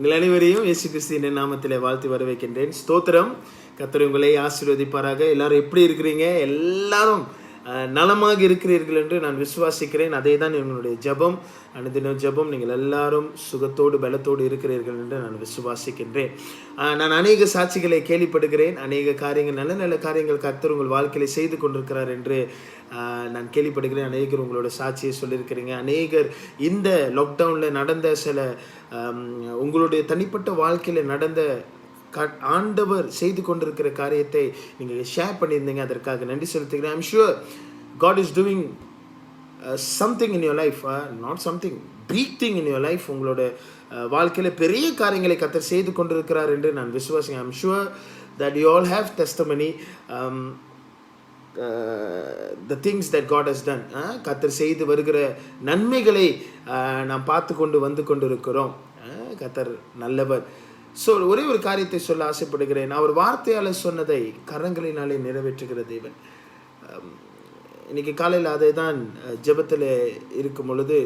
உங்கள் அனைவரையும் இயேசு கிறிஸ்துவின் நாமத்திலே வாழ்த்தி வரவேற்கின்றேன். ஸ்தோத்திரம். கர்த்தர் உங்களை ஆசீர்வதிப்பாராக. எல்லாரும் எப்படி இருக்கிறீங்க? எல்லாரும் நலமாக இருக்கிறீர்கள் என்று நான் விசுவாசிக்கிறேன். அதே தான் என்னுடைய ஜெபம், அனுதின ஜெபம். நீங்கள் எல்லாரும் சுகத்தோடு பலத்தோடு இருக்கிறீர்கள் என்று நான் விசுவாசிக்கின்றேன். நான் அநேக சாட்சிகளை கேள்விப்படுகிறேன். அநேக காரியங்கள், நல்ல நல்ல காரியங்கள் கர்த்தர் உங்கள் வாழ்க்கையில் செய்து கொண்டிருக்கிறார் என்று நான் கேள்விப்படுகிறேன். அநேகர் உங்களோட சாட்சியை சொல்லியிருக்கிறீங்க. அநேகர் இந்த லாக்டவுனில் நடந்த சில உங்களுடைய தனிப்பட்ட வாழ்க்கையில் நடந்த ஆண்டவர் செய்து கொண்டிருக்கிற காரியத்தை நீங்கள் ஷேர் பண்ணியிருந்தீங்க. அதற்காக நன்றி செலுத்துகிறேன். I'm sure God is doing something in your life, not something, big thing in your life. உங்களோட வாழ்க்கையில் பெரிய காரியங்களை கர்த்தர் செய்து கொண்டிருக்கிறார் என்று நான் விசுவாசிக்கிறேன். I'm sure that you all have testimony, the things that God has done. கர்த்தர் செய்து வருகிற நன்மைகளை நாம் பார்த்து கொண்டு வந்து கொண்டிருக்கிறோம். கர்த்தர் நல்லவர். ஸோ ஒரே ஒரு காரியத்தை சொல்ல ஆசைப்படுகிறேன். அவர் வார்த்தையால் சொன்னதை கரங்களினாலே நிறைவேற்றுகிற தேவன். இன்னைக்கு காலையில் அதை தான் ஜெபத்தில் இருக்கும் பொழுது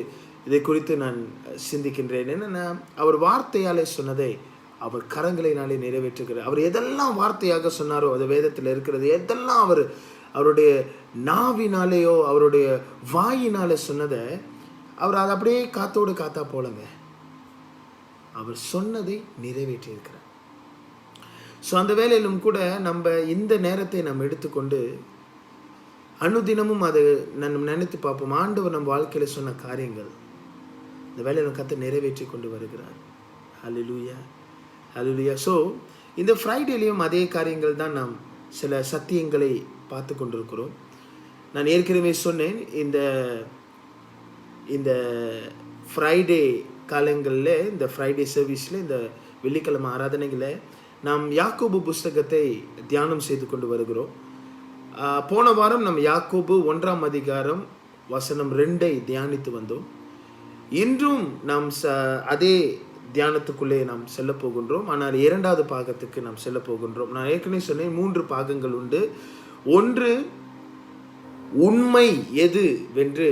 இதை குறித்து நான் சிந்திக்கின்றேன். என்னென்னா, அவர் வார்த்தையாலே சொன்னதை அவர் கரங்களினாலே நிறைவேற்றுகிறார். அவர் எதெல்லாம் வார்த்தையாக சொன்னாரோ அது வேதத்தில் இருக்கிறது. எதெல்லாம் அவருடைய நாவினாலேயோ அவருடைய வாயினாலே சொன்னதை அவர் அதை அப்படியே காத்தோடு காத்தா போலங்க அவர் சொன்னதை நிறைவேற்றியிருக்கிறார். ஸோ அந்த வேலையிலும் கூட நம்ம இந்த நேரத்தை நம்ம எடுத்துக்கொண்டு அனுதினமும் அதை நம்ம நினைத்து பார்ப்போம். ஆண்டவர் நம்ம வாழ்க்கையில் சொன்ன காரியங்கள் இந்த வேலையில் கர்த்தர் நிறைவேற்றி கொண்டு வருகிறார். ஹல்லேலூயா, ஹல்லேலூயா. ஸோ இந்த ஃப்ரைடேலையும் அதே காரியங்கள் தான் நாம் சில சத்தியங்களை பார்த்து கொண்டிருக்கிறோம். நான் ஏற்கனவே சொன்னேன், இந்த ஃப்ரைடே காலங்களில், இந்த ஃப்ரைடே சர்வீஸில், இந்த வெள்ளிக்கிழமை ஆராதனைகளை நாம் யாக்கோபு புஸ்தகத்தை தியானம் செய்து கொண்டு வருகிறோம். போன வாரம் நம்ம யாக்கோபு 1ஆம் அதிகாரம் வசனம் 2 தியானித்து வந்தோம். இன்றும் நாம் அதே தியானத்துக்குள்ளே நாம் செல்ல போகின்றோம். ஆனால் 2வது பாகத்துக்கு நாம் செல்ல போகின்றோம். நான் ஏற்கனவே சொன்னேன் 3 பாகங்கள் உண்டு. ஒன்று, உண்மை எது வென்று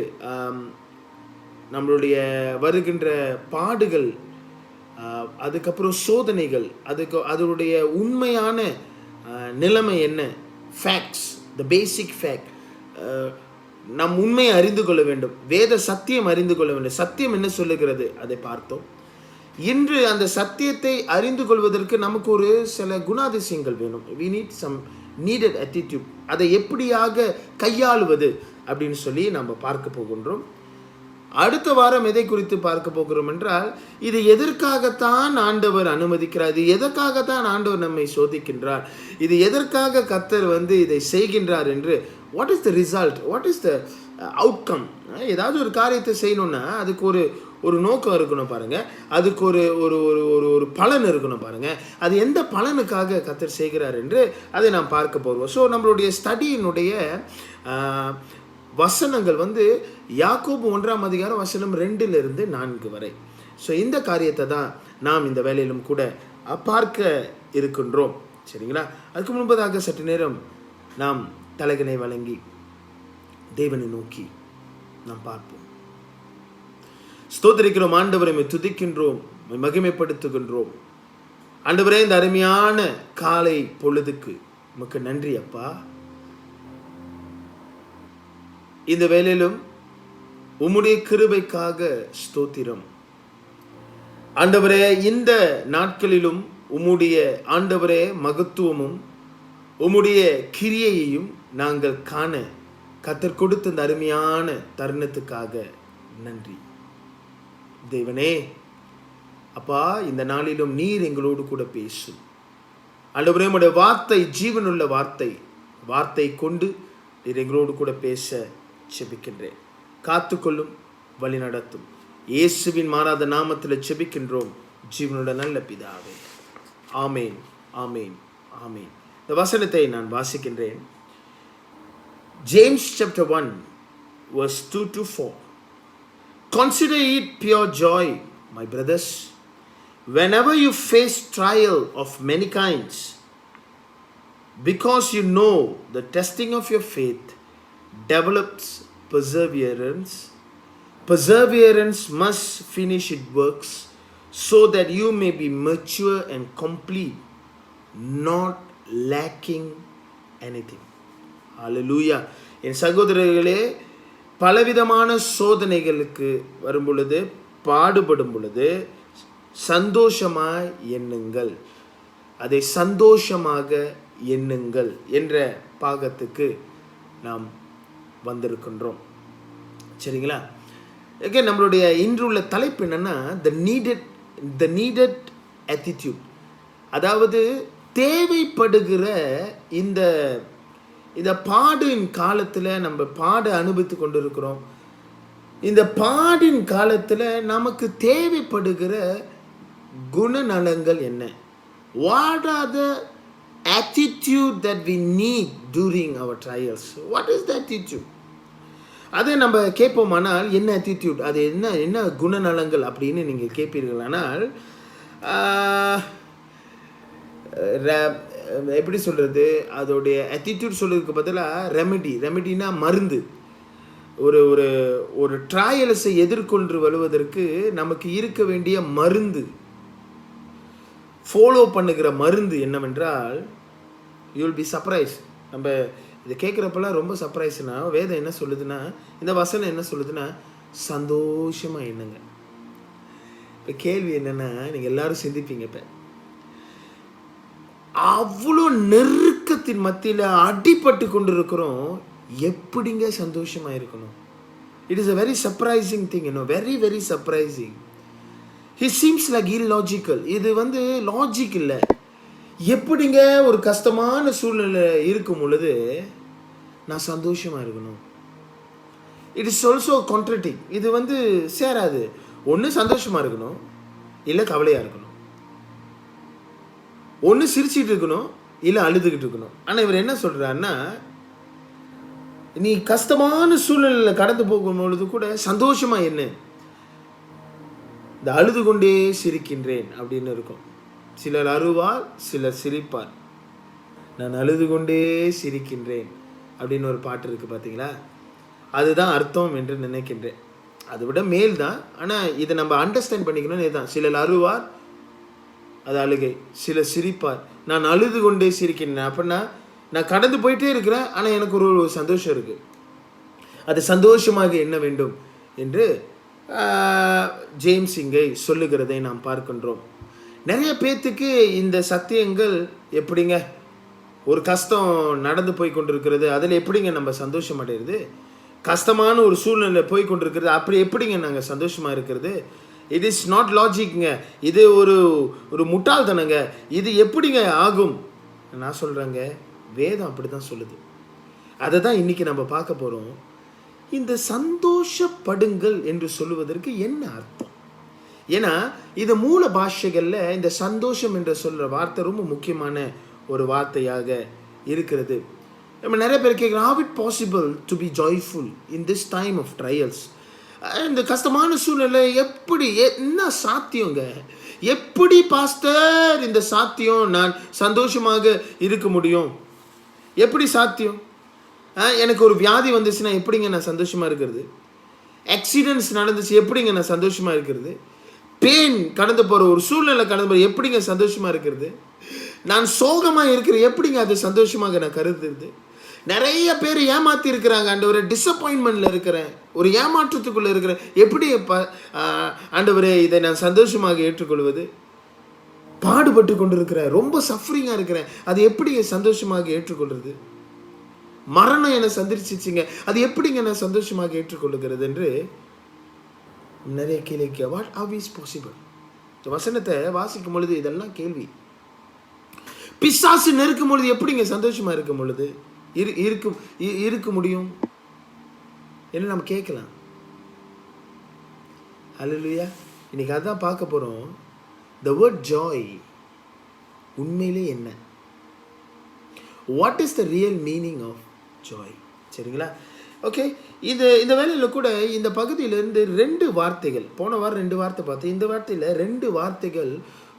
நம்மளுடைய வருகின்ற பாடுகள், அதுக்கப்புறம் சோதனைகள், அதனுடைய உண்மையான நிலைமை என்ன, ஃபேக்ட்ஸ், த பேசிக் ஃபேக்ட். நம் உண்மையை அறிந்து கொள்ள வேண்டும். வேத சத்தியம் அறிந்து கொள்ள வேண்டும். சத்தியம் என்ன சொல்லுகிறது அதை பார்த்தோம். இன்று அந்த சத்தியத்தை அறிந்து கொள்வதற்கு நமக்கு ஒரு சில குணாதிசயங்கள் வேணும். we need some needed attitude. அதை எப்படியாக கையாளுவது அப்படின்னு சொல்லி நம்ம பார்க்க போகின்றோம். அடுத்த வாரம் எதை குறித்து பார்க்க போகிறோம் என்றால், இது எதற்காகத்தான் ஆண்டவர் அனுமதிக்கிறார், இது எதற்காகத்தான் ஆண்டவர் நம்மை சோதிக்கின்றார், இது எதற்காக கர்த்தர் இதை செய்கின்றார் என்று. What is the result, what is the outcome. ஏதாவது ஒரு காரியத்தை செய்யணும்னா அதுக்கு ஒரு நோக்கம் இருக்கணும் பாருங்க. அதுக்கு ஒரு பலன் இருக்கணும் பாருங்க. அது எந்த பலனுக்காக கர்த்தர் செய்கிறார் என்று அதை நாம் பார்க்க போகிறோம். ஸோ நம்மளுடைய ஸ்டடியினுடைய வசனங்கள் யாக்கோபு 1ஆம் அதிகாரம் வசனம் 2 4 வரை. ஸோ இந்த காரியத்தை தான் நாம் இந்த வேலையிலும் கூட பார்க்க இருக்கின்றோம். சரிங்களா? அதுக்கு முன்பதாக சற்று நேரம் நாம் தலைகனை வழங்கி தேவனை நோக்கி நாம் பார்ப்போம். ஸ்தோத்திரிக்கிறோம் ஆண்டவரை, துதிக்கின்றோம், மகிமைப்படுத்துகின்றோம். ஆண்டவரே, இந்த அருமையான காலை பொழுதுக்கு உமக்கு நன்றி அப்பா. இந்த வேளையிலும் உம்முடைய கிருபைக்காக ஸ்தோத்திரம் ஆண்டவரே. இந்த நாட்களிலும் உம்முடைய ஆண்டவரே மகத்துவமும் உம்முடைய கிரியையையும் நாங்கள் காண கர்த்தர் கொடுத்த இந்த அருமையான தருணத்துக்காக நன்றி தேவனே. அப்பா, இந்த நாளிலும் நீர் எங்களோடு கூட பேசும் ஆண்டவரே. உம்முடைய வார்த்தை ஜீவனுள்ள வார்த்தை கொண்டு நீர் எங்களோடு கூட பேச செபிக்கின்றேன். காத்துக்கொள்ளும், வழி நடத்தும். இயேசுவின் மாறாத நாமத்தில் செபிக்கின்றோம் ஜீவனுள்ள நல்ல பிதாவே. ஆமேன், ஆமேன், ஆமேன். இந்த வசனத்தை நான் வாசிக்கின்றேன். James chapter 1 verse 2 to 4. Consider it pure joy, my brothers, whenever you face trial of many kinds, because you know the testing of your faith develops perseverance. Perseverance must finish its works so that you may be mature and complete, not lacking anything. Hallelujah. என் சகோதரர்களே, பலவிதமான சோதனைகளுக்கு வரும் பொழுது, பாடுபடும் பொழுது சந்தோஷமாய் எண்ணுங்கள். அதை சந்தோஷமாக எண்ணுங்கள் என்ற பாகத்துக்கு நாம் வந்திருக்கின்றோம். சரிங்களா? நம்மளுடைய இன்றுள்ள தலைப்பு என்னன்னா, the needed attitude. அதாவது தேவைப்படுகிற இந்த பாடின் காலத்தில் நம்ம பாட அனுபவித்து கொண்டு இருக்கிறோம். இந்த பாடின் காலத்தில் நமக்கு தேவைப்படுகிற குணநலங்கள் என்ன? What are the attitude that we need during our trials? What is the attitude? அதை நம்ம கேட்போமானால், என்ன attitude, அது என்ன குணநலங்கள் அப்படின்னு நீங்கள் கேட்பீர்களானால், எப்படி சொல்கிறது, அதோடைய attitude சொல்கிறதுக்கு பதிலாக ரெமெடினா மருந்து. ஒரு ட்ரையல்ஸை எதிர்கொண்டு வருவதற்கு நமக்கு இருக்க வேண்டிய மருந்து, ஃபாலோ பண்ணுகிற மருந்து என்னவென்றால், யூ வில் பி சர்ப்ரைஸ். நம்ம இதை கேட்குறப்பெல்லாம் ரொம்ப சர்ப்ரைஸ்னா, வேதம் என்ன சொல்லுதுன்னா, இந்த வசனம் என்ன சொல்லுதுன்னா, சந்தோஷமாக எண்ணுங்க. இப்போ கேள்வி என்னென்னா, நீங்கள் எல்லாரும் சிந்திப்பீங்க, இப்போ அவ்வளோ நெருக்கத்தின் மத்தியில் அடிபட்டு கொண்டு இருக்கிறோம், எப்படிங்க சந்தோஷமாக இருக்கணும்? It is a very surprising thing, very very surprising. It seems like illogical. இது லாஜிக் இல்லை. எப்படிங்க ஒரு கஷ்டமான சூழ்நிலை இருக்கும் பொழுது நான் சந்தோஷமாக இருக்கணும்? It is also கான்ட்ரடிக். இது சேராது. ஒன்று சந்தோஷமாக இருக்கணும், இல்லை கவலையாக இருக்கணும். ஒன்று சிரிச்சிட்டு இருக்கணும், இல்லை அழுதுகிட்டு இருக்கணும். ஆனால் இவர் என்ன சொல்கிறாருன்னா, நீ கஷ்டமான சூழ்நிலையில் கடந்து போகும் பொழுது கூட சந்தோஷமாக என்ன, இந்த அழுது கொண்டே சிரிக்கின்றேன் அப்படின்னு இருக்கும். சிலர் அழுவார், சிலர் சிரிப்பார். நான் அழுது கொண்டே சிரிக்கின்றேன் அப்படின்னு ஒரு பாட்டு இருக்குது, பார்த்தீங்களா? அதுதான் அர்த்தம் என்று நினைக்கின்றேன். அதை விட மேல் தான். ஆனால் இதை நம்ம அண்டர்ஸ்டாண்ட் பண்ணிக்கணும்னு இதுதான். சிலர் அழுவார், அது அழுகை. சிலர் சிரிப்பார், நான் அழுது கொண்டே சிரிக்கின்றேன். அப்படின்னா நான் கடந்து போயிட்டே இருக்கிறேன், ஆனால் எனக்கு ஒரு சந்தோஷம் இருக்குது. அது சந்தோஷமாக என்ன வேண்டும் என்று ஜேம்ஸ் இங்கே சொல்லுகிறதை நாம் பார்க்கின்றோம். நிறைய பேர்த்துக்கு இந்த சத்தியங்கள் எப்படிங்க, ஒரு கஷ்டம் நடந்து போய் கொண்டிருக்கிறது, அதில் எப்படிங்க நம்ம சந்தோஷம் அடைகிறது? கஷ்டமான ஒரு சூழ்நிலை போய் கொண்டிருக்கிறது, அப்படி எப்படிங்க நாங்கள் சந்தோஷமாக இருக்கிறது? இட் இஸ் நாட் லாஜிக்ங்க. இது ஒரு முட்டாள்தனங்க. இது எப்படிங்க ஆகும்? நான் சொல்கிறேங்க, வேதம் அப்படி தான் சொல்லுது. அதை தான் இன்றைக்கி நம்ம பார்க்க போகிறோம். இந்த சந்தோஷப்படுங்கள் என்று சொல்லுவதற்கு என்ன அர்த்தம்? ஏன்னா இது மூல பாஷைகளில் இந்த சந்தோஷம் என்று சொல்கிற வார்த்தை ரொம்ப முக்கியமான ஒரு வார்த்தையாக இருக்கிறது. நம்ம நிறைய பேர் கேட்குறோம், how it possible to be joyful in this time of trials? இந்த கஷ்டமான சூழ்நிலை எப்படி, என்ன சாத்தியங்க? எப்படி பாஸ்டர் இந்த சாத்தியம், நான் சந்தோஷமாக இருக்க முடியும்? எப்படி சாத்தியம்? எனக்கு ஒரு வியாதி வந்துச்சுன்னா எப்படிங்க நான் சந்தோஷமாக இருக்கிறது? ஆக்சிடென்ட்ஸ் நடந்துச்சு, எப்படிங்க நான் சந்தோஷமாக இருக்கிறது? பெயின் கடந்து போகிற ஒரு சூழ்நிலை கடந்து போகிற எப்படிங்க சந்தோஷமாக இருக்கிறது? நான் சோகமாக இருக்கிறேன், எப்படிங்க அது சந்தோஷமாக நான் கருதுறது? நிறைய பேர் ஏமாற்றி இருக்கிறாங்க, ஆண்டவரே டிசப்பாயின்மெண்ட்டில் இருக்கிறேன், ஒரு ஏமாற்றத்துக்குள்ளே இருக்கிறேன், எப்படி ஆண்டவரே இதை நான் சந்தோஷமாக ஏற்றுக்கொள்வது? பாடுபட்டு கொண்டு இருக்கிறேன், ரொம்ப சஃபரிங்காக இருக்கிறேன், அது எப்படிங்க சந்தோஷமாக ஏற்றுக்கொள்வது? மரணம் என்னை சந்திச்சிச்சிங்க, அது எப்படிங்க நான் சந்தோஷமாக ஏற்றுக்கொள்ளுகிறது என்று நிறைய கேள்வி. What how is possible? இந்த வசனத்தை வாசிக்கும் பொழுது இதெல்லாம் கேள்வி. பிசாசு நெருக்கும் பொழுது எப்படிங்க சந்தோஷமாக இருக்கும் பொழுது இருக்க முடியும் என்ன நம்ம கேட்கலாம். ஹல்லேலூயா. இன்னைக்கு அதான் பார்க்க போகிறோம். The word joy உண்மையிலே என்ன? What is the real meaning of joy? சரிங்களா? ஓகே, இந்த வேலையில் கூட இந்த பகுதியிலிருந்து 2 வார்த்தைகள், போன வாரம் 2 வார்த்தை பார்த்தேன், இந்த வார்த்தையில் 2 வார்த்தைகள்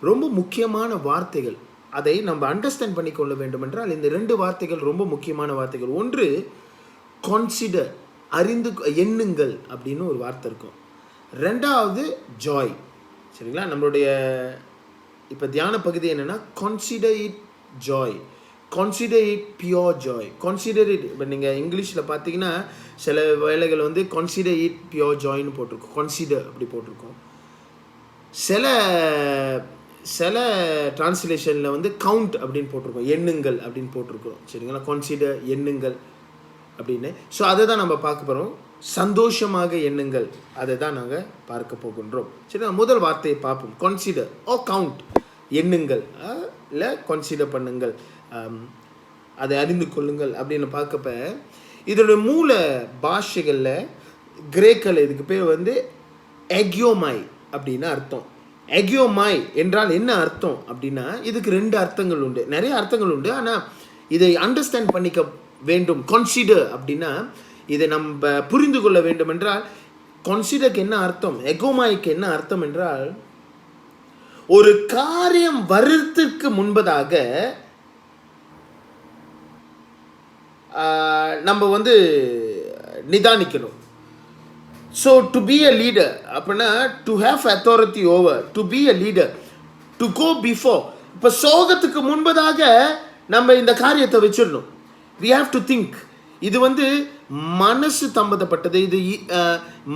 ரொம்ப முக்கியமான வார்த்தைகள். அதை நம்ம அண்டர்ஸ்டாண்ட் பண்ணிக்கொள்ள வேண்டும் என்றால் இந்த 2 வார்த்தைகள் ரொம்ப முக்கியமான வார்த்தைகள். ஒன்று கான்சிடர், எண்ணுங்கள் அப்படின்னு ஒரு வார்த்தை இருக்கும். 2வது ஜாய். சரிங்களா? நம்மளுடைய இப்போ தியான பகுதி என்னென்னா, consider it joy, consider it pure joy, consider it. இப்போ நீங்கள் இங்கிலீஷில் பார்த்தீங்கன்னா சில வேலைகள் வந்து consider it pure joyன்னு போட்டிருக்கோம், consider அப்படி போட்டிருக்கோம். சில டிரான்ஸ்லேஷனில் வந்து கவுண்ட் அப்படின்னு போட்டிருக்கோம், எண்ணுங்கள் அப்படின்னு போட்டிருக்கோம். சரிங்களா? consider எண்ணுங்கள் அப்படின்னு. ஸோ அதை தான் நம்ம பார்க்க போகிறோம். சந்தோஷமாக எண்ணுங்கள், அதை தான் நாங்கள் பார்க்க போகின்றோம். சரி, முதல் வார்த்தையை பார்ப்போம். consider ஓ கவுண்ட், எண்ணுங்கள் இல்லை கன்சிடர் பண்ணுங்கள், அதை அறிந்து கொள்ளுங்கள் அப்படின்னு பார்க்கப்ப இதோடைய மூல பாஷைகளில் கிரேக்கில் இதுக்கு பேர் வந்து எக்யோமாய் அப்படின்னு அர்த்தம். எக்யோமாய் என்றால் என்ன அர்த்தம் அப்படின்னா, இதுக்கு 2 அர்த்தங்கள் உண்டு, நிறைய அர்த்தங்கள் உண்டு. ஆனால் இதை அண்டர்ஸ்டாண்ட் பண்ணிக்க வேண்டும். கன்சிடர் அப்படின்னா இதை நம்ம புரிந்து கொள்ள வேண்டும் என்றால், கன்சிடருக்கு என்ன அர்த்தம், எகோமாய்க்கு என்ன அர்த்தம் என்றால், ஒரு காரியம் வருவதற்கு முன்பதாக நம்ம வந்து நிதானிக்கணும். So to be a leader அப்படின்னா to have authority over, to be a leader, to go before. இப்போ சோகத்துக்கு முன்பதாக நம்ம இந்த காரியத்தை வச்சிடணும். We have to think. இது வந்து மனசு சம்மந்தப்பட்டது, இது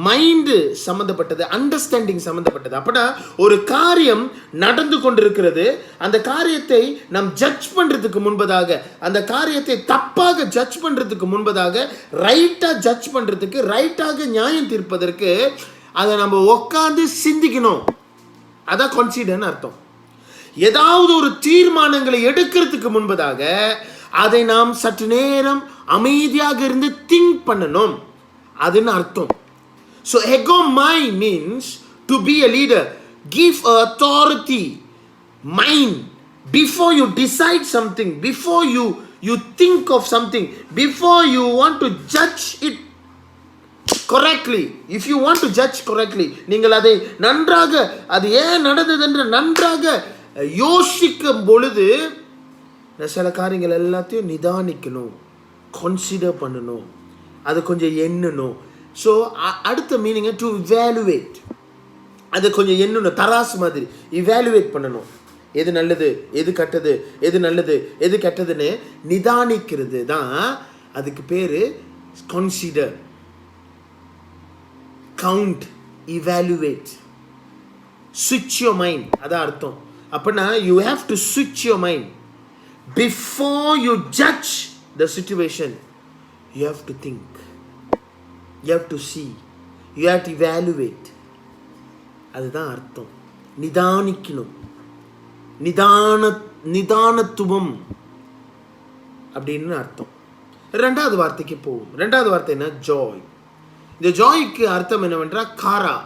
மைண்டு சம்மந்தப்பட்டது, அண்டர்ஸ்டாண்டிங் சம்மந்தப்பட்டது. அப்படின்னா ஒரு காரியம் நடந்து கொண்டிருக்கிறது, அந்த காரியத்தை நம் ஜட்ஜ் பண்ணுறதுக்கு முன்பதாக, அந்த காரியத்தை தப்பாக ஜட்ஜ் பண்ணுறதுக்கு முன்பதாக, ரைட்டாக ஜட்ஜ் பண்ணுறதுக்கு, ரைட்டாக நியாயம் தீர்ப்பதற்கு அதை நம்ம உட்காந்து சிந்திக்கணும். அதான் கன்சிடர்னு அர்த்தம். ஏதாவது ஒரு தீர்மானங்களை எடுக்கிறதுக்கு முன்பதாக அதை நாம் சற்று நேரம் அமைதியாக இருந்து திங்க் பண்ணணும், அதுன்னு அர்த்தம். ஸோ எகோமாய் means to be a leader, give authority mind before you decide something, before you think of something, before you want to judge it correctly. If you want to judge correctly, நீங்கள் அதை நன்றாக, அது ஏன் நடந்தது என்று நன்றாக யோசிக்கும் பொழுது சில காரியங்கள் எல்லாத்தையும் நிதானிக்கணும், கன்சிடர் பண்ணணும், அது கொஞ்சம் எண்ணணும். ஸோ அடுத்த மீனிங் டு இவாலுவேட், அது கொஞ்சம் எண்ணணும், தராசு மாதிரி இவாலுவேட் பண்ணணும். எது நல்லது, எது கெட்டது, எது நல்லது, எது கெட்டதுன்னு நிதானிக்கிறது தான் அதுக்கு பேர் கன்சிடர். கவுண்ட், இவாலுவேட், ஸ்விட்ச் யோர் மைண்ட், அதான் அர்த்தம். அப்படின்னா யூ ஹேவ் டு ஸ்விட்ச் your mind before you judge the situation. You have to think, you have to see, you have to evaluate. அதுதான் அர்த்தம். நிதானிக்கணும், நிதானத்துவம் அப்படின்னு அர்த்தம். 2வது வார்த்தைக்கு போவோம். 2வது வார்த்தை என்ன, ஜாய். இந்த ஜாய்க்கு அர்த்தம் என்னவென்றால் காரா.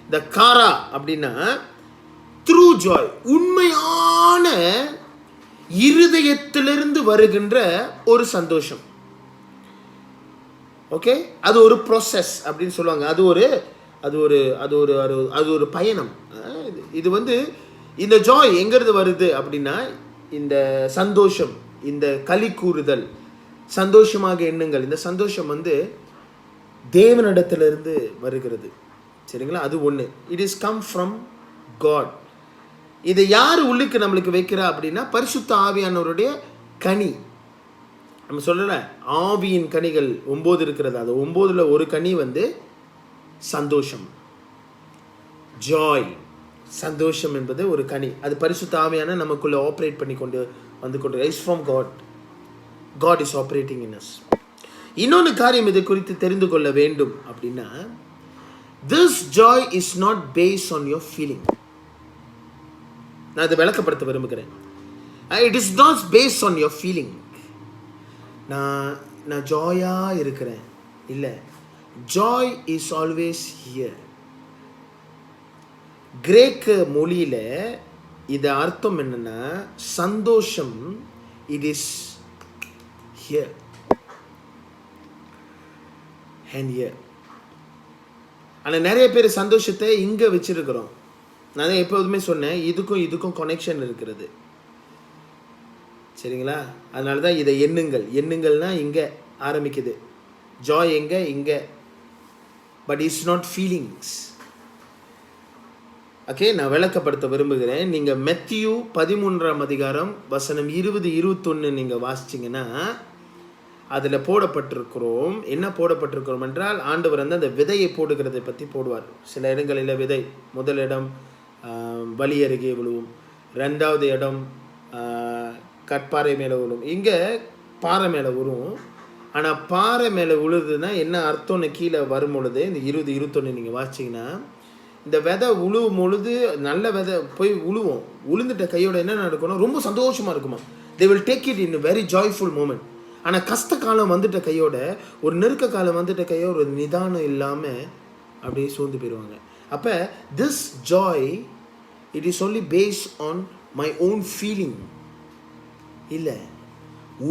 இந்த காரா அப்படின்னா த்ரூ ஜாய், உண்மையான இருதயத்திலிருந்து வருகின்ற ஒரு சந்தோஷம். ஓகே, அது ஒரு ப்ராசஸ் அப்படின்னு சொல்லுவாங்க. அது ஒரு பயணம். இது வந்து இந்த ஜாய் எங்கிறது வருது அப்படின்னா, இந்த சந்தோஷம், இந்த களி கூறுதல், சந்தோஷமாக எண்ணுங்கள், இந்த சந்தோஷம் வந்து தேவனிடத்திலிருந்து வருகிறது. சரிங்களா? அது ஒன்று. It is come from God. இதை யார் உள்ளுக்கு நம்மளுக்கு வைக்கிறா அப்படின்னா, பரிசுத்த ஆவியானவருடைய கனி. நம்ம சொல்லல, ஆவியின் கனிகள் 9 இருக்கிறது. அது 9ல் ஒரு கனி வந்து சந்தோஷம், ஜாய். சந்தோஷம் என்பது ஒரு கனி. அது பரிசுத்த ஆவியான நமக்குள்ள ஆப்ரேட் பண்ணி கொண்டு வந்து கொண்டு is from God. God is operating in us. இன்னொன்று காரியம் இதை குறித்து தெரிந்து கொள்ள வேண்டும் அப்படின்னா, this joy is not based on your feeling. நான் அதை விளக்கப்படுத்த விரும்புகிறேன். It is not based on your feeling. நான் ஜாயாக இருக்கிறேன், இல்லை. Joy is always here. கிரேக்க மொழியில் இது அர்த்தம் என்னன்னா, சந்தோஷம் it is here and here. ஆனால் நிறைய பேர் சந்தோஷத்தை இங்கே வச்சிருக்கிறோம். நான் தான் எப்போதுமே சொன்னேன், இதுக்கும் கனெக்ஷன் இருக்கிறது. சரிங்களா? அதனால தான் இதை எண்ணுங்கள்னா இங்கே ஆரம்பிக்குது. ஜாய் எங்கே, இங்கே. But it's not feelings. Okay, நான் விளக்கப்படுத்த விரும்புகிறேன். நீங்கள் மெத்தியூ 13ஆம் அதிகாரம் வசனம் 20-21 நீங்கள் வாசிச்சிங்கன்னா அதில் போடப்பட்டிருக்கிறோம். என்ன போடப்பட்டிருக்கிறோம் என்றால், ஆண்டவர் வந்து அந்த விதையை போடுகிறதை பற்றி போடுவார். சில இடங்களில் விதை முதல் இடம் வழி அருகே விழுவும், ரெண்டாவது இடம் கற்பாறை மேலே விழுவும், இங்கே பாறை மேலே விழுவும். ஆனால் பாறை மேலே விழுதுன்னா என்ன அர்த்தம்னு கீழே வரும் பொழுது இந்த 20-21 நீங்கள் வாசிச்சிங்கன்னா, இந்த விதை உழுவும் பொழுது நல்ல விதை போய் உழுவோம். உளுந்துட்ட கையோட என்ன நடக்கணும், ரொம்ப சந்தோஷமாக இருக்குமா. They will take it in very joyful moment. ஆனால் கஷ்ட காலம் வந்துட்ட கையோட, ஒரு நெருக்க காலம் வந்துட்ட கையோட ஒரு நிதானம் இல்லாமல் அப்படியே சோர்ந்து போயிடுவாங்க. அப்போ this Joy it is only based on my own feeling இல்லை.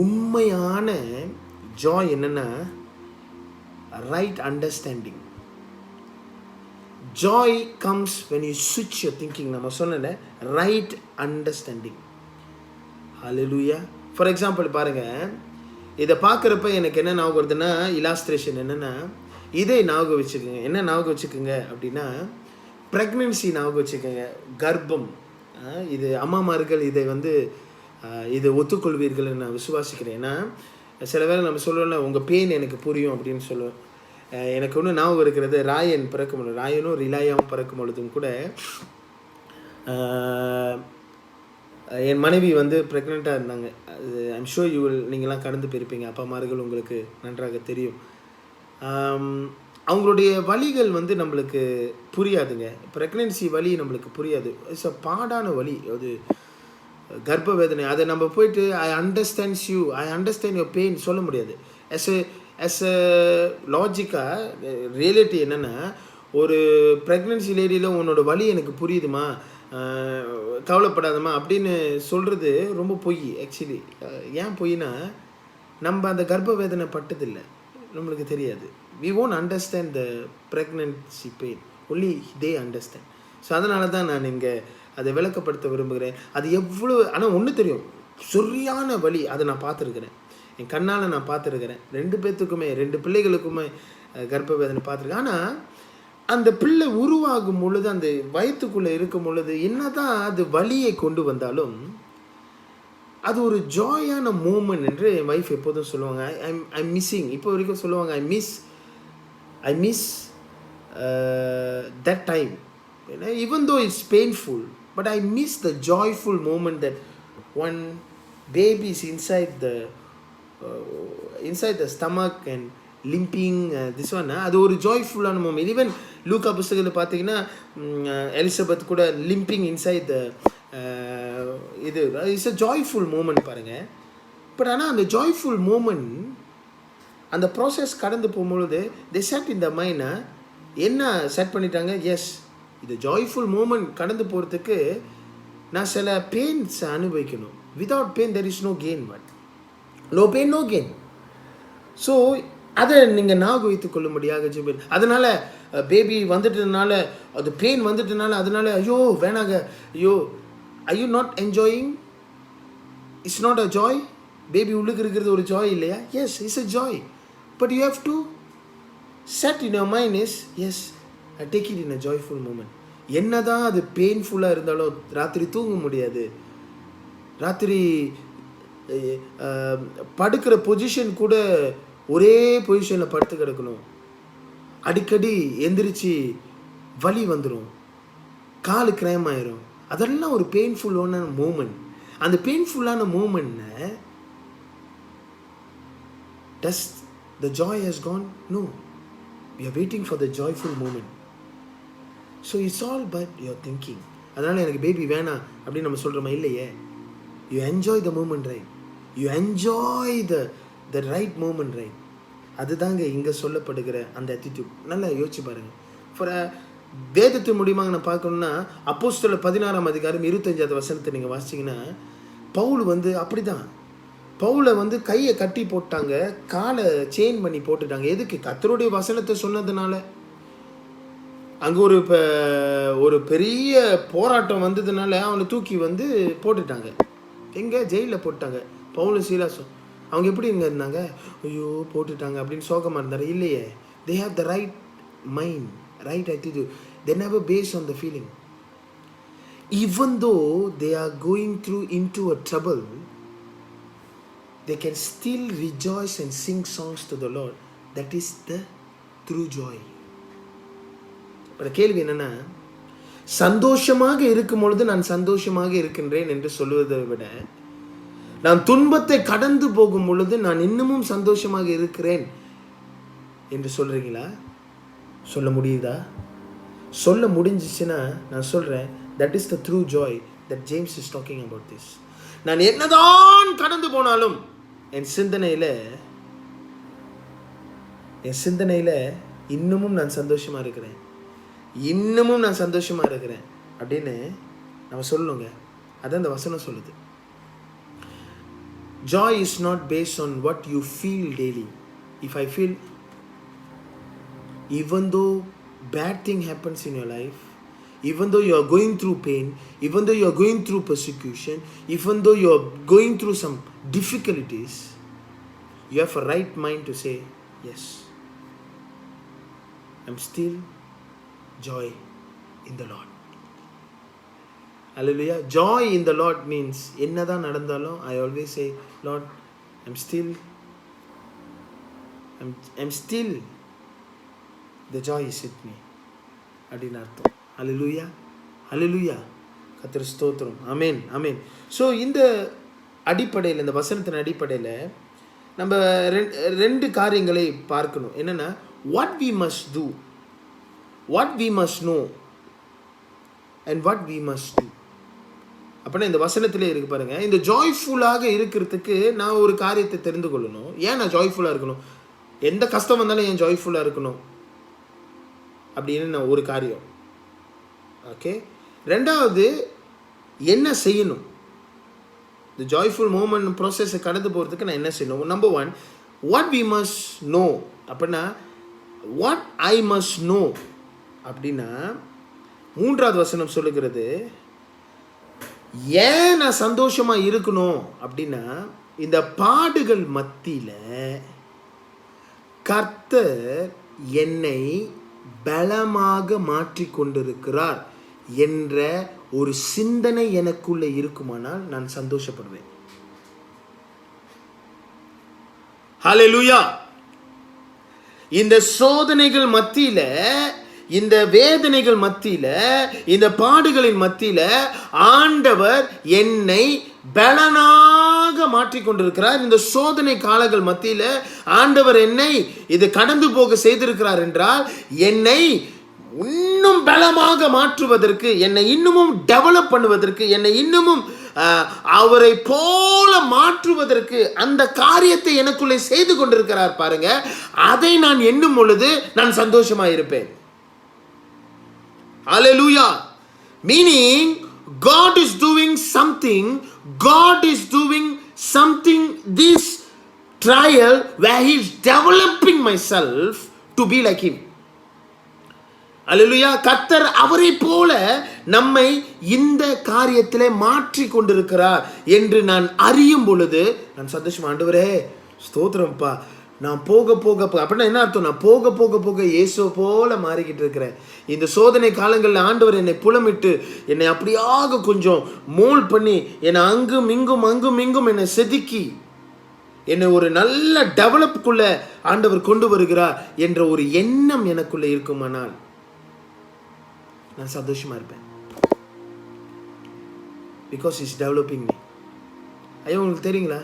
உண்மையான ஜாய் என்னென்னா right understanding. Joy comes when you switch your thinking. நம்ம சொன்ன right understanding. Hallelujah. For example பாருங்கள், இதை பார்க்குறப்ப எனக்கு என்ன ஞாபகம் வருதுன்னா, இலாஸ்ட்ரேஷன் என்னென்னா, இதே ஞாபகம் வச்சுக்கோங்க. என்ன ஞாபகம் வச்சுக்கோங்க அப்படின்னா, ப்ரெக்னென்சி ஞாபகம் வச்சுக்கோங்க, கர்ப்பம். இது அம்மாமார்கள் இதை வந்து இதை ஒத்துக்கொள்வீர்கள் நான் விசுவாசிக்கிறேன். ஏன்னா சில வேளை நம்ம சொல்லுவோம்ல, உங்கள் பெயின் எனக்கு புரியும் அப்படின்னு சொல்லுவேன். எனக்கு ஒன்று ஞாபகம் இருக்கிறது, ராயன் பிறக்கும் பொழுது, ராயனும் ரிலாயாவும் பிறக்கும் பொழுதும் கூட என் மனைவி வந்து ப்ரெக்னெண்ட்டாக இருந்தாங்க. அது ஐம் ஷூர் நீங்களாம் கடந்து போயிருப்பீங்க, அப்பா அம்மார்கள் உங்களுக்கு நன்றாக தெரியும். அவங்களுடைய வலிகள் வந்து நம்மளுக்கு புரியாதுங்க. ப்ரெக்னென்சி வலி நம்மளுக்கு புரியாது. இட்ஸ் அ பாடான வலி, அது கர்ப்ப வேதனை. அதை நம்ம போயிட்டு I understands you, I understand your pain சொல்ல முடியாது. as a லாஜிக்காக ரியாலிட்டி என்னென்னா, ஒரு ப்ரெக்னென்சி லேடியில் உன்னோட வலி எனக்கு புரியுதுமா, கவலைப்படாதம்மா அப்படின்னு சொல்கிறது ரொம்ப பொய். ஆக்சுவலி ஏன் பொய்னா, நம்ம அந்த கர்ப்ப வேதனை பட்டதில்லை, நம்மளுக்கு தெரியாது. we won't understand the pregnancy pain, only they understand. So அதனால தான் நான் இங்கே அதை விளக்கப்படுத்த விரும்புகிறேன். அது எவ்வளோ, ஆனால் ஒன்று தெரியும், சரியான வலி. அதை நான் பார்த்துருக்குறேன், என் கண்ணால் நான் பார்த்துருக்கிறேன். 2 பேர்த்துக்குமே, 2 பிள்ளைகளுக்குமே கர்ப்ப வேதனை பார்த்துருக்கேன். ஆனால் அந்த பிள்ளை உருவாகும் பொழுது, அந்த வயிற்றுக்குள்ளே இருக்கும் பொழுது என்ன தான் அது வலியை கொண்டு வந்தாலும் அது ஒரு ஜாயான மூமெண்ட் என்று என் ஒய்ஃப் எப்போதும் சொல்லுவாங்க. ஐம் மிஸ்ஸிங், இப்போ வரைக்கும் சொல்லுவாங்க, I miss that time. Even though it's painful, but I miss the joyful moment that one baby is inside the stomach and limping, this one. அது ஒரு ஜாய்ஃபுல்லான மூமெண்ட். ஈவன் லூக்கா புஸ்தகத்தில் பார்த்தீங்கன்னா எலிசபெத் கூட லிம்பிங் இன்சைட் த இது it's a joyful moment பாருங்கள். But ஆனால் அந்த joyful moment, அந்த ப்ராசஸ் கடந்து போகும்பொழுது they set in the mind, என்ன செட் பண்ணிட்டாங்க, எஸ் இது ஜாய்ஃபுல் மூமெண்ட் கடந்து போகிறதுக்கு நான் சில பெயின்ஸ் அனுபவிக்கணும். Without pain there is no gain. But no pain no gain. So அதை நீங்கள் ஞாபகம் வைத்துக் கொள்ளும்படியாக ஜெபம். அதனால் பேபி வந்துட்டதுனால, அது பெயின் வந்துட்டதுனால, அதனால ஐயோ வேணாங்க, ஐயோ I you not enjoying, it's not a joy. Baby உள்ளுக்கு இருக்கிறது ஒரு ஜாய் இல்லையா? Yes, it's a joy. But you have to set in your mind is yes I take it in a joyful moment. என்ன தான் அது பெயின்ஃபுல்லாக இருந்தாலும் ராத்திரி தூங்க முடியாது. ராத்திரி படுக்கிற பொசிஷன் கூட ஒரே பொசிஷனில் படுத்து கிடக்கணும். அடிக்கடி எந்திரிச்சு வலி வந்துடும், காலு கிராம் ஆயிரும். அதெல்லாம் ஒரு பெயின்ஃபுல்லான மூமெண்ட். அந்த பெயின்ஃபுல்லான மூமெண்ட்டை does the joy has gone? No. We are waiting for the joyful moment. So it's all but your thinking. அதனால் எனக்கு பேபி வேணாம் அப்படின்னு நம்ம சொல்கிறோமா? இல்லையே. You enjoy the moment, right? You enjoy the right moment, right? அதுதாங்க இங்கே சொல்லப்படுகிற அந்த attitude. நல்லா யோசிச்சு பாருங்கள். ஃபார் வேதத்தின் மூலியமாக நான் பார்க்கணுன்னா, அப்போஸ்தலர் 16ஆம் அதிகாரம் 25வது வசனத்தை நீங்கள் வாசிச்சிங்கன்னா, பவுல் வந்து அப்படி தான். பவுலை வந்து கையை கட்டி போட்டாங்க, காலை செயின் பண்ணி போட்டுட்டாங்க. எதுக்கு? கர்த்தருடைய வசனத்தை சொன்னதுனால. அங்கே ஒரு பெரிய போராட்டம் வந்ததுனால அவனை தூக்கி வந்து போட்டுட்டாங்க. எங்கே? ஜெயிலில் போட்டாங்க. பவுலும் சீலாசும் அவங்க எப்படி இங்கே இருந்தாங்க? ஐயோ போட்டுட்டாங்க அப்படின்னு சோகமாக இருந்தார். இல்லையே, they have the right mind, right attitude. They never based on the feeling. even though they are going through into a trouble, they can still rejoice and sing songs to the Lord. That is the true joy. இப்ப கேள்வி என்னன்னா, சந்தோஷமாக இருக்கும் பொழுது நான் சந்தோஷமாக இருக்கின்றேன் என்று சொல்வதை விட, நான் துன்பத்தை கடந்து போகும் பொழுது நான் இன்னமும் சந்தோஷமாக இருக்கிறேன் என்று சொல்றீங்களா? சொல்ல முடியுதா? சொல்ல முடிஞ்சிச்சுன்னா நான் சொல்றேன், that is the true joy that James is talking about this. நான் என்னதான் கடந்து போனாலும் என் சிந்தனையில இன்னமும் நான் சந்தோஷமா இருக்கிறேன், இன்னமும் நான் சந்தோஷமா இருக்கிறேன் அப்படின்னு நம்ம சொல்லணுங்க. அதான் இந்த வசனம் சொல்லுது. Joy is not based on what you feel daily. If I feel, even though bad thing happens in your life, even though you are going through pain, even though you are going through persecution, even though you are going through some difficulties, you have a right mind to say, yes, I'm still joy in the Lord. Hallelujah. Joy in the Lord means என்னதான் நடந்தாலும் I always say, Lord, I'm still the joy is with me அப்படின்னு அர்த்தம். Hallelujah. Hallelujah. கர்த்தர் ஸ்தோத்திரம். ஆமென், ஆமென். So இந்த அடிப்படையில், இந்த வசனத்தின் அடிப்படையில் நம்ம ரெண்டு காரியங்களை பார்க்கணும். என்னென்னா, what we must do, what we must know and what we must do. அப்படின்னா இந்த வசனத்திலே இருக்கு பாருங்க. இந்த ஜாய்ஃபுல்லாக இருக்கிறதுக்கு நான் ஒரு காரியத்தை தெரிந்து கொள்ளணும். ஏன் நான் ஜாய்ஃபுல்லாக இருக்கணும்? எந்த கஷ்டம் வந்தாலும் ஏன் ஜாய்ஃபுல்லாக இருக்கணும் அப்படின்னு நான் ஒரு காரியம். ஓகே, ரெண்டாவது என்ன செய்யணும்? இந்த ஜாய்ஃபுல் மூமெண்ட் ப்ராசஸை கடந்து போகிறதுக்கு நான் என்ன செய்யணும்? Number one, what we must know. அப்படின்னா வாட் ஐ மஸ்ட் நோ அப்படின்னா, மூன்றாவது வசனம் சொல்லுகிறது, ஏன் நான் சந்தோஷமாக இருக்கணும் அப்படின்னா, இந்த பாடுகள் மத்தியில் கர்த்தர் என்னை பலமாக மாற்றி கொண்டிருக்கிறார் என்ற ஒரு சிந்தனை எனக்குள்ளே இருக்குமானால் நான் சந்தோஷப்படுவேன். ஹல்லேலூயா. இந்த சோதனைகள் மத்தியில, இந்த வேதனைகள் மத்தியில, இந்த பாடுகளின் மத்தியில ஆண்டவர் என்னை பலனாக மாற்றிக்கொண்டிருக்கிறார். இந்த சோதனை காலங்கள் மத்தியில ஆண்டவர் என்னை இது கடந்து போக செய்திருக்கிறார் என்றால், என்னை இன்னும் பலமாக மாற்றுவதற்கு, என்னை இன்னமும் டெவலப் பண்ணுவதற்கு, என்னை இன்னமும் அவரை போல மாற்றுவதற்கு அந்த காரியத்தை எனக்குள்ளே செய்து கொண்டிருக்கிறார் பாருங்க. அதை நான் எண்ணும் பொழுது நான் சந்தோஷமா இருப்பேன். Hallelujah. Meaning, God is doing something. God is doing something, this trial where He is developing myself to be like Him. Hallelujah. கர்த்தர் அவரை போல நம்மை இந்த காரியத்திலே மாற்றி கொண்டிருக்கிறார் என்று நான் அறியும் பொழுது நான் சந்தோஷமா, ஆண்டவரே ஸ்தோத்திரம்ப்பா, நான் போக போக அப்படின்னா என்ன அர்த்தம்? நான் போக போக போக இயேசு போல மாறிக்கிட்டு இருக்கிறேன். இந்த சோதனை காலங்களில் ஆண்டவர் என்னை புலமிட்டு என்னை அப்படியாக கொஞ்சம் மோல் பண்ணி என்னை அங்கும் இங்கும் என்னை செதுக்கி என்னை ஒரு நல்ல டெவலப்புக்குள்ள ஆண்டவர் கொண்டு வருகிறார் என்ற ஒரு எண்ணம் எனக்குள்ள இருக்குமானால் நான் சந்தோஷமா இருப்பேன். Because is developing me. ஐயோ, உங்களுக்கு தெரியுங்களா,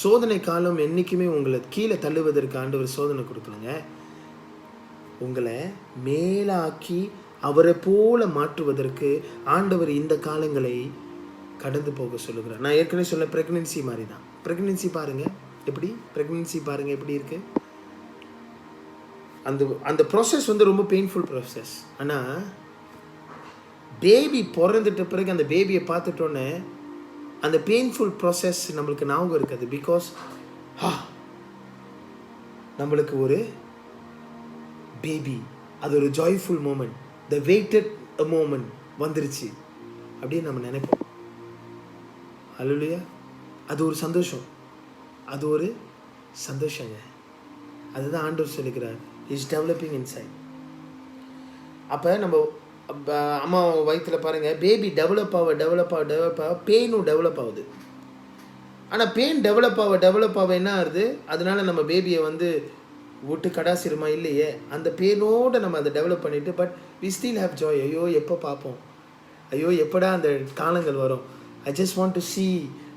சோதனை காலம் என்றைக்குமே உங்களை கீழே தள்ளுவதற்கு ஆண்டவர் சோதனை கொடுக்கலங்க. உங்களை மேலாக்கி அவரை போல மாற்றுவதற்கு ஆண்டவர் இந்த காலங்களை கடந்து போக சொல்லுகிறார். நான் ஏற்கனவே சொல்ல, பிரெக்னன்சி மாதிரி தான். பிரெக்னன்சி பாருங்க எப்படி, பிரெக்னன்சி பாருங்க எப்படி இருக்கு. அந்த ப்ராசஸ் ரொம்ப பெயின்ஃபுல் ப்ராசஸ். ஆனால் பேபி பிறந்துட்ட பிறகு அந்த பேபியை பார்த்துட்டோன்னே அந்த பெயின்ஃபுல் ப்ராசஸ் நம்மளுக்கு ஞாபகம் இருக்காது. பிகாஸ் நம்மளுக்கு ஒரு பேபி, அது ஒரு ஜாய்ஃபுல் மூமெண்ட், த வெயிட்டட் மூமெண்ட் வந்துருச்சு அப்படின்னு நம்ம நினைப்போம். ஹல்லேலூயா. அது ஒரு சந்தோஷம், அது ஒரு சந்தோஷங்க. அதுதான் ஆண்டவர் சொல்லுகிறார், இஸ் டெவலப்பிங் இன்சைட். அப்போ நம்ம அம்மா வயிற்றில் பாருங்கள், பேபி டெவலப் ஆக பெயினும் டெவலப் ஆகுது. ஆனால் பெயின் டெவலப் ஆக என்ன ஆகுது, அதனால நம்ம பேபியை வந்து விட்டு கடாசிருமா? இல்லையே. அந்த பெயினோடு நம்ம அதை டெவலப் பண்ணிவிட்டு, but we still have joy. ஐயோ எப்போ பார்ப்போம், ஐயோ எப்படா அந்த காலங்கள் வரும். I just want to see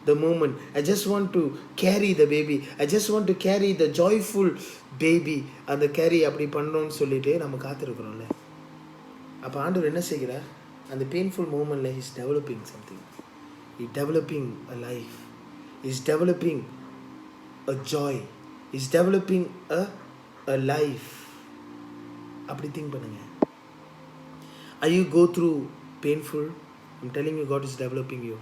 the moment. I just want to carry the baby. I just want to carry the joyful baby. அந்த கேரி அப்படி பண்ணணும்னு சொல்லிட்டு நம்ம காத்திருக்கிறோம்ல. அப்போ ஆண்டவர் என்ன செய்கிறார்? அந்த பெயின்ஃபுல் மூமெண்ட்டில் is developing something. Is developing a life, is developing a joy, is developing a life. அப்படி திங்க் பண்ணுங்க. Are you go through painful? I'm telling you, God is developing you.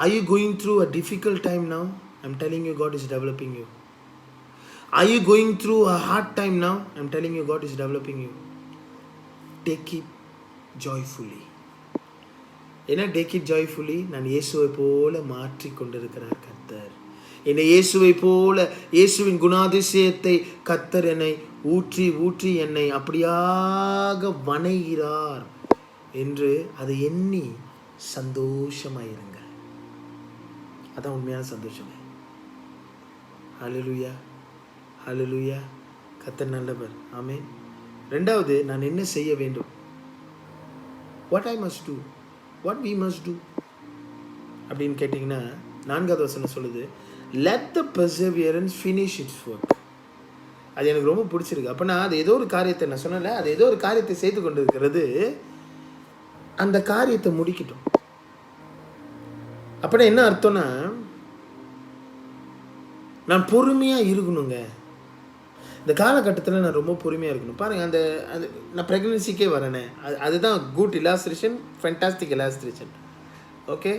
Are you going through a difficult time now? I'm telling you, God is developing you. Are you going through a hard time now? I'm telling you, God is developing you. Take it joyfully. என்ன take it joyfully? நான் இயேசுவை போல மாற்றி கொண்டிருக்கிறார் கர்த்தர். என்னை இயேசுவை போல, இயேசுவின் குணாதிசயத்தை கர்த்தர் என்னை ஊற்றி ஊற்றி என்னை அப்படியாக வணைகிறார் என்று அதை எண்ணி சந்தோஷமாயிருங்க. அதான் உண்மையான சந்தோஷமே. ஹல்லேலூயா, ஹல்லேலூயா. கர்த்தர் நல்லவர். ஆமென். ரெண்டாவது, நான் என்ன செய்ய வேண்டும்? What I must do, what we must do அப்படின்னு கேட்டிங்கன்னா, 4வது வசனம் சொல்லுது, let the perseverance finish its work. அது எனக்கு ரொம்ப பிடிச்சிருக்கு. அப்போனா அது ஏதோ ஒரு காரியத்தை, நான் சொன்னல, அது ஏதோ ஒரு காரியத்தை செய்து கொண்டு இருக்கிறது, அந்த காரியத்தை முடிக்கட்டும். அப்படின்னா என்ன அர்த்தம்னா, நான் பொறுமையாக இருக்கணுங்க. இந்த காலகட்டத்தில் நான் ரொம்ப பொறுமையாக இருக்கணும். பாருங்கள், அந்த நான் ப்ரெக்னன்சிக்கே வரேனே, அதுதான் குட் இலாஸ்ட்ரேஷன், ஃபென்டாஸ்டிக் இலாஸ்ட்ரேஷன். ஓகே,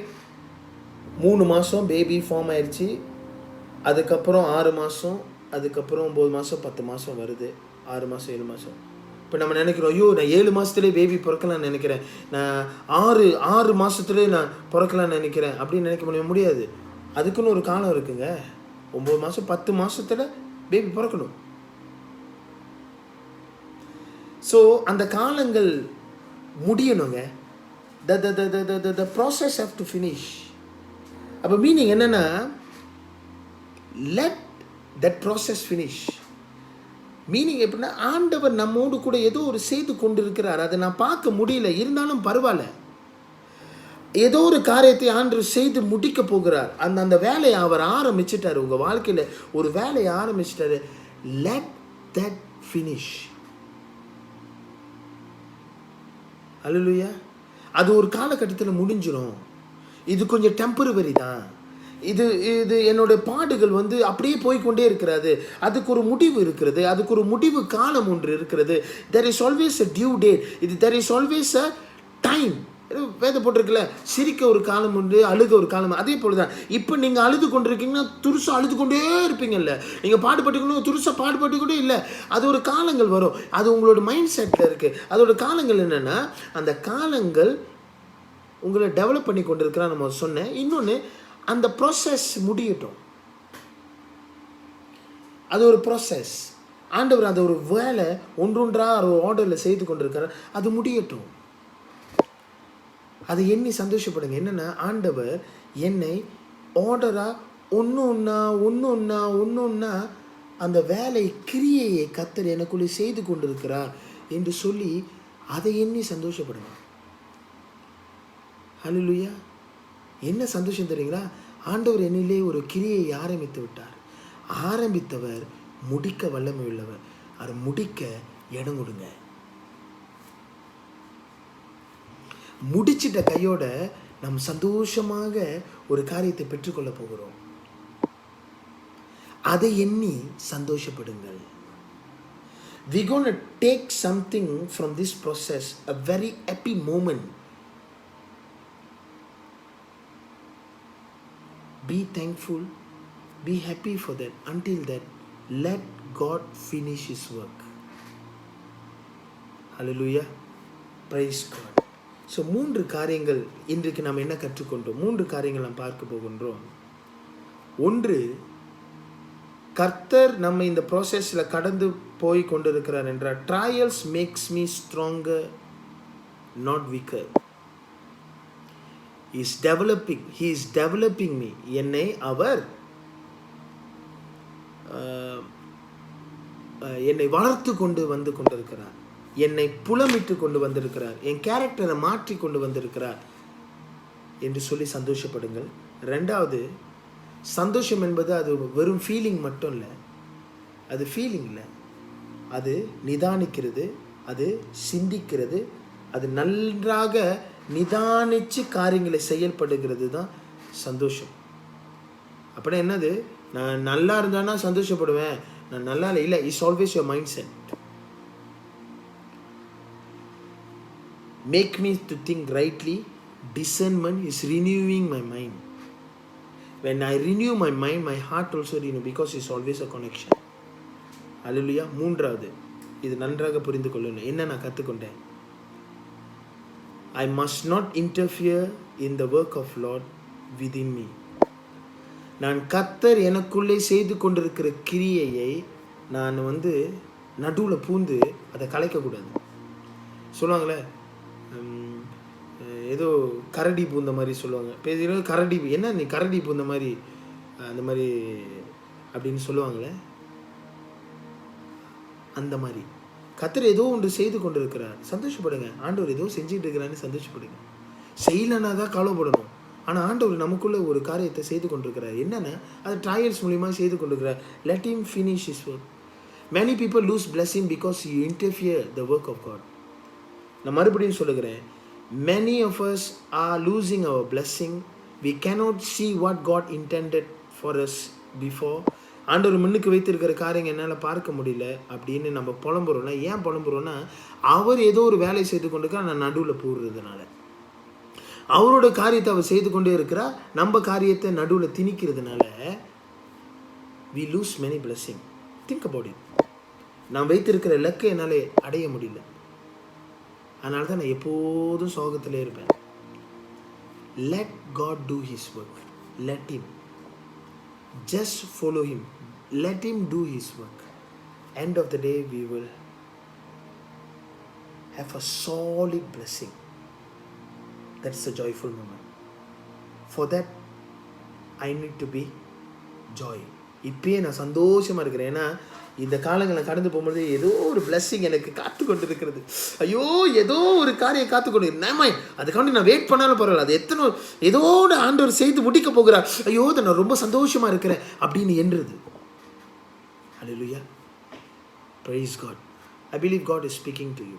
3 மாதம் பேபி ஃபார்ம் ஆயிடுச்சு, அதுக்கப்புறம் 6 மாதம், அதுக்கப்புறம் 9 மாதம், 10 மாதம் வருது, 6 மாதம் 7 மாதம். இப்போ நம்ம நினைக்கிறோம், ஐயோ நான் 7 மாதத்துலேயே பேபி பிறக்கலான்னு நினைக்கிறேன், நான் 6 மாதத்துலேயே நான் பிறக்கலான்னு நினைக்கிறேன் அப்படின்னு நினைக்க முடியாது. அதுக்குன்னு ஒரு காலம் இருக்குங்க. 9 மாதம் 10 மாதத்தில் பேபி பிறக்கணும். ஸோ அந்த காலங்கள் முடியணுங்க. the process have to finish. அப்போ மீனிங் என்னன்னா, let that process finish. Meaning எப்படின்னா, ஆண்டவர் நம்மோடு கூட ஏதோ ஒரு செய்து கொண்டு இருக்கிறார். அதை நான் பார்க்க முடியல, இருந்தாலும் பரவாயில்ல. ஏதோ ஒரு காரியத்தை ஆண்டவர் செய்து முடிக்க போகிறார். அந்த வேலையை அவர் ஆரம்பிச்சிட்டாரு. உங்கள் வாழ்க்கையில் ஒரு வேலையை ஆரம்பிச்சிட்டாரு. let that finish. அல்லேலூயா. அது ஒரு காலகட்டத்தில் முடிஞ்சிடும். இது கொஞ்சம் டெம்பரவரி தான். இது என்னோட பாடுகள் வந்து அப்படியே போய்கொண்டே இருக்கிறது. அதுக்கு ஒரு முடிவு இருக்கிறது, அதுக்கு ஒரு முடிவு காலம் ஒன்று இருக்கிறது. there is always a due date. there is always a time. வேத போட்டிருக்குல்ல, சிரிக்க ஒரு காலம் உண்டு, அழுக ஒரு காலம். அதே போல தான் இப்போ நீங்கள் அழுது கொண்டிருக்கீங்கன்னா துருசா அழுது கொண்டே இருப்பீங்கல்ல. நீங்கள் பாடுபட்டுக்கணும், துருசா பாடுபட்டு கூட இல்லை. அது ஒரு காலங்கள் வரும். அது உங்களோட மைண்ட் செட்டில் இருக்குது. அதோட காலங்கள் என்னென்னா, அந்த காலங்கள் உங்களை டெவலப் பண்ணி கொண்டு இருக்கிறா. நம்ம சொன்னேன். இன்னொன்று, அந்த ப்ராசஸ் முடியட்டும். அது ஒரு ப்ராசஸ். ஆண்டவர் அதை ஒரு வேலை ஒன்றொன்றாக ஒரு ஆர்டரில் செய்து கொண்டிருக்கிறார். அது முடியட்டும். அதை எண்ணி சந்தோஷப்படுங்க. என்னென்னா, ஆண்டவர் என்னை ஆர்டராக ஒன்று ஒன்றா அந்த வேலை கிரியையை கர்த்தர் எனக்குள்ளே செய்து கொண்டிருக்கிறார் என்று சொல்லி அதை எண்ணி சந்தோஷப்படுங்க. ஹல்லேலூயா. என்ன சந்தோஷம் தெரியுங்களா? ஆண்டவர் என்னிலே ஒரு கிரியை ஆரம்பித்து விட்டார். ஆரம்பித்தவர் முடிக்க வல்லமை உள்ளவர். அதை முடிக்க இடம் கொடுங்க. முடிச்சிட்ட கையோட நாம் சந்தோஷமாக ஒரு காரியத்தை பெற்றுக்கொள்ள போகிறோம். அதை எண்ணி சந்தோஷப்படுங்கள். We gonna take something from this process, a very happy moment. Be thankful, be happy for that. Until that, let God finish His work. Hallelujah. Praise God. So 3 காரியங்கள் இன்றைக்கு நாம் என்ன கற்றுக்கொண்டோம்? 3 காரியங்கள் நாம் பார்க்க போகின்றோம். ஒன்று, கர்த்தர் நம்ம இந்த ப்ராசஸில் கடந்து போய் கொண்டிருக்கிறார் என்றால், trials makes me stronger, not weaker. He is developing me. என்னை அவர் என்னை வளர்த்து கொண்டு வந்து கொண்டிருக்கிறார், என்னை புலமிட்டு கொண்டு வந்திருக்கிறார், என் கேரக்டரை மாற்றி கொண்டு வந்திருக்கிறார் என்று சொல்லி சந்தோஷப்படுங்கள். ரெண்டாவது, சந்தோஷம் என்பது அது வெறும் ஃபீலிங் மட்டும் இல்லை. அது ஃபீலிங் இல்லை, அது நிதானிக்கிறது, அது சிந்திக்கிறது, அது நன்றாக நிதானித்து காரியங்களை செயல்படுகிறது தான் சந்தோஷம். அப்படின்னா என்னது? நான் நல்லா இருந்தானா சந்தோஷப்படுவேன், நான் நல்லா இல்லை. It's always your mind set. Make me to think rightly. Discernment is renewing my mind. When I renew my mind, my heart also renew, because it's always a connection. Hallelujah. மூன்றாவது, இது நன்றாக புரிந்து கொள்ளணும். என்ன நான் கற்றுக்கொண்டேன்? I must not interfere in the work of Lord within me. நான் கர்த்தர் எனக்குள்ளே செய்து கொண்டிருக்கிற கிரியையை நான் நடுவில் பூந்து அதை கலைக்கக்கூடாது. சொல்லுவாங்களே, ஏதோ கரடி பூந்த மாதிரி சொல்லுவாங்க. பேசுகிறது கரடி, என்ன நீ கரடி பூந்த மாதிரி அந்த மாதிரி அப்படின்னு சொல்லுவாங்களே, அந்த மாதிரி கர்த்தர் ஏதோ ஒன்று செய்து கொண்டு இருக்கிறார், சந்தோஷப்படுங்க. ஆண்டவர் ஏதோ செஞ்சுட்டு இருக்கிறான்னு சந்தோஷப்படுங்க. செய்யலைன்னா தான் கவலைப்படணும். ஆனால் ஆண்டவர் நமக்குள்ளே ஒரு காரியத்தை செய்து கொண்டிருக்கிறார். என்னென்னா, அது ட்ரையல்ஸ் மூலியமாக செய்து கொண்டிருக்கிறார். Let him finish his work. Many people lose blessing because you interfere the work of God. நான் மறுபடியும் சொல்லுகிறேன், many of us are losing our blessing. We cannot see what God intended for us before. ஆண்டவர் முன்னுக்கு வைத்திருக்கிற காரியங்கள் என்னால் பார்க்க முடியல அப்படின்னு நம்ம புலம்புறோம்னா, ஏன் புலம்புறோம்னா, அவர் ஏதோ ஒரு வேலை செய்து கொண்டிருக்கா, நான் நடுவில் போடுறதுனால. அவரோட காரியத்தை அவர் செய்து கொண்டே இருக்கிறார், நம்ம காரியத்தை நடுவில் திணிக்கிறதுனால we lose many blessing. Think about it. நான் வைத்திருக்கிற இலக்கை என்னால் அடைய முடியல, அதனால தான் நான் எப்போதும் சோகத்திலே இருப்பேன். Let God do his work. Let him. Just follow him. Let him do his work. End of the day, we will have a solid blessing. That's a joyful moment. For that, I need to be joy. இப்பயே நான் சந்தோஷமாக இருக்கிறேன். ஏன்னா இந்த காலங்களை கடந்து போகும்போது ஏதோ ஒரு பிளஸ்ஸிங் எனக்கு காத்து கொண்டு இருக்கிறது. ஐயோ, ஏதோ ஒரு காரியம் காத்து கொண்டு நம்ம அதுக்காண்டி நான் வெயிட் பண்ணாலும் பரவாயில்ல, அது ஏதோ ஆண்டவர் செய்து முடிக்க போகிறார். ஐயோ, அதை நான் ரொம்ப சந்தோஷமாக இருக்கிறேன் அப்படின்னு என்றது. Hallelujah. Praise God. I believe God is speaking to you.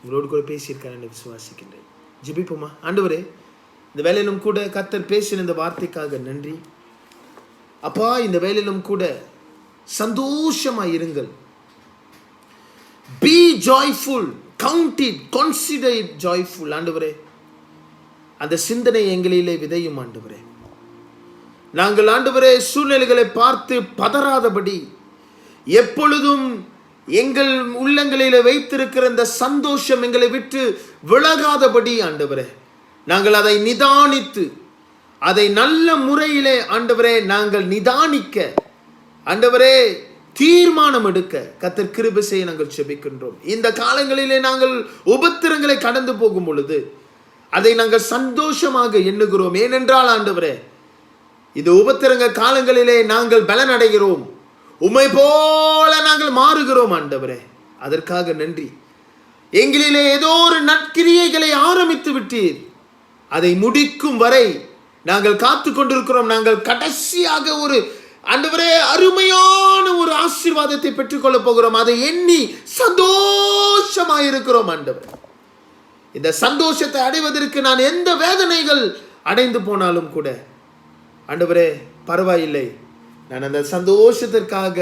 உங்களோடு கூட பேசியிருக்காரு என்று விசுவாசிக்கின்றேன். ஜெபிப்போமா? ஆண்டவரே, இந்த வேலையிலும் கூட கர்த்தர் பேசின இந்த வார்த்தைக்காக நன்றி அப்பா. இந்த வேலையிலும் கூட சந்தோஷமாய் இருங்கள். Be joyful, count it, consider it joyful. ஆண்டவரே, அந்த சிந்தனை எங்களிலே விதையும் ஆண்டவரே. நாங்கள் ஆண்டவரே சூழ்நிலைகளை பார்த்து பதறாதபடி, எப்பொழுதும் எங்கள் உள்ளங்களிலே வைத்திருக்கிற இந்த சந்தோஷம் எங்களை விட்டு விலகாதபடி ஆண்டவரே, நாங்கள் அதை நிதானித்து, அதை நல்ல முறையிலே ஆண்டவரே நாங்கள் நிதானிக்க, ஆண்டவரே தீர்மானம் எடுக்க கர்த்தர் கிருபை செய்ய நாங்கள் ஜெபிக்கின்றோம். இந்த காலங்களிலே நாங்கள் உபத்திரங்களை கடந்து போகும் பொழுது அதை நாங்கள் சந்தோஷமாக எண்ணுகிறோம். ஏனென்றால் ஆண்டவரே, இந்த உபத்திரங்க காலங்களிலே நாங்கள் பலன் அடைகிறோம், உம்மை போல நாங்கள் மாறுகிறோம் ஆண்டவரே. அதற்காக நன்றி. எங்களிலே ஏதோ ஒரு நற்கிரியைகளை ஆரம்பித்து விட்டீர், அதை முடிக்கும் வரை நாங்கள் காத்து கொண்டிருக்கிறோம். நாங்கள் கடைசியாக ஒரு ஆண்டவரே அருமையான ஒரு ஆசீர்வாதத்தை பெற்றுக்கொள்ள போகிறோம். அதை எண்ணி சந்தோஷமாயிருக்கிறோம் ஆண்டவரே. இந்த சந்தோஷத்தை அடைவதற்கு நான் எந்த வேதனைகள் அடைந்து போனாலும் கூட ஆண்டவரே பரவாயில்லை, நான் அந்த சந்தோஷத்திற்காக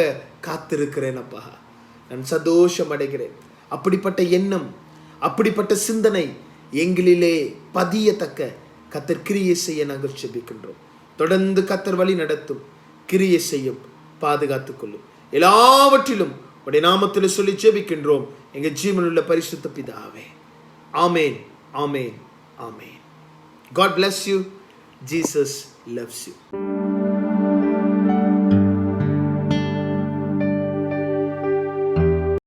காத்திருக்கிறேன் அப்பா. நான் சந்தோஷம் அடைகிறேன். அப்படிப்பட்ட எண்ணம், அப்படிப்பட்ட சிந்தனை எங்களிலே பதியத்தக்க கர்த்தர் கிரியை செய்ய நாங்கள் ஜெபிக்கின்றோம். தொடர்ந்து கர்த்தர் வழி நடத்தும், கிரியை செய்யும், பாதுகாத்துக் கொள்ளும். எல்லாவற்றிலும் உடைய நாமத்தில் சொல்லி ஜெபிக்கின்றோம் எங்கள் ஜீவனுள்ள பரிசுத்த பிதாவே. ஆமேன், ஆமேன், ஆமேன். God bless you. Jesus loves you.